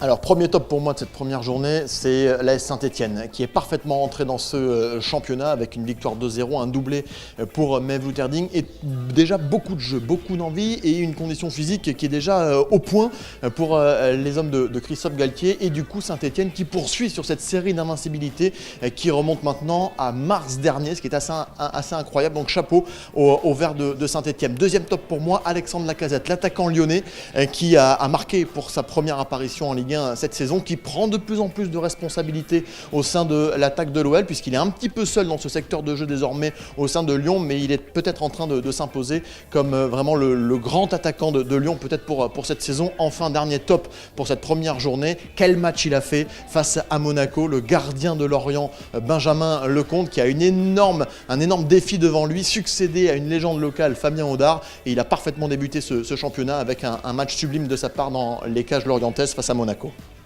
Alors, premier top pour moi de cette première journée, c'est l'AS Saint-Etienne, qui est parfaitement entré dans ce championnat avec une victoire 2-0, un doublé pour Mevlou Terding et déjà beaucoup de jeux, beaucoup d'envie et une condition physique qui est déjà au point pour les hommes de Christophe Galtier. Et du coup, Saint-Etienne qui poursuit sur cette série d'invincibilité qui remonte maintenant à mars dernier, ce qui est assez incroyable. Donc, chapeau au vert de Saint-Etienne. Deuxième top pour moi, Alexandre Lacazette, l'attaquant lyonnais qui a marqué pour sa première apparition en Ligue 1 cette saison, qui prend de plus en plus de responsabilités au sein de l'attaque de l'OL, puisqu'il est un petit peu seul dans ce secteur de jeu désormais au sein de Lyon, mais il est peut-être en train de s'imposer comme vraiment le grand attaquant de Lyon, peut-être pour cette saison. Enfin, dernier top pour cette première journée, quel match il a fait face à Monaco, le gardien de Lorient, Benjamin Lecomte, qui a un énorme défi devant lui, succéder à une légende locale, Fabien Audard, et il a parfaitement débuté ce championnat avec un match sublime de sa part dans les cages lorientaises face à Monaco.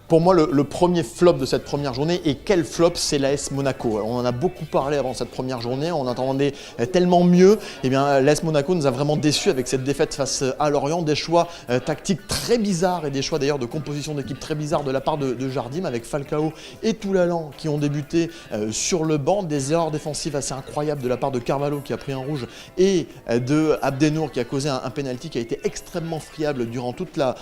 Pour moi, le premier flop de cette première journée, et quel flop, c'est l'AS Monaco. On en a beaucoup parlé avant cette première journée, on attendait tellement mieux. Eh bien, l'AS Monaco nous a vraiment déçus avec cette défaite face à Lorient. Des choix tactiques très bizarres et des choix d'ailleurs de composition d'équipe très bizarres de la part de Jardim, avec Falcao et Toulalan qui ont débuté sur le banc. Des erreurs défensives assez incroyables de la part de Carvalho qui a pris un rouge et de Abdenour qui a causé un penalty qui a été extrêmement friable durant toute la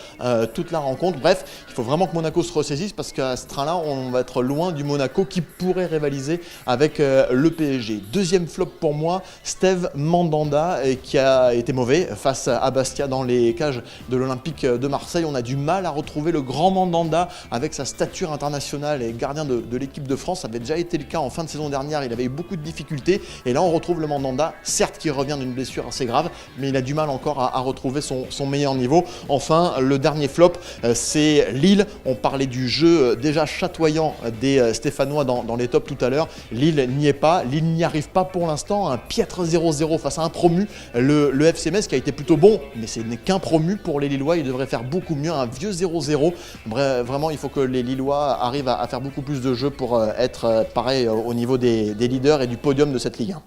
rencontre. Bref, il faut vraiment que Monaco se ressaisisse parce qu'à ce train-là, on va être loin du Monaco qui pourrait rivaliser avec le PSG. Deuxième flop pour moi, Steve Mandanda qui a été mauvais face à Bastia dans les cages de l'Olympique de Marseille. On a du mal à retrouver le grand Mandanda avec sa stature internationale et gardien de l'équipe de France. Ça avait déjà été le cas en fin de saison dernière, il avait eu beaucoup de difficultés et là on retrouve le Mandanda, certes qui revient d'une blessure assez grave, mais il a du mal encore à retrouver son meilleur niveau. Enfin, le dernier flop, c'est Lille. On parlait du jeu déjà chatoyant des Stéphanois dans les tops tout à l'heure. Lille n'y est pas, Lille n'y arrive pas pour l'instant. Un piètre 0-0 face à un promu, le FC Metz qui a été plutôt bon, mais ce n'est qu'un promu pour les Lillois. Ils devraient faire beaucoup mieux, un vieux 0-0. Vraiment, il faut que les Lillois arrivent à faire beaucoup plus de jeux pour être pareil au niveau des leaders et du podium de cette Ligue 1.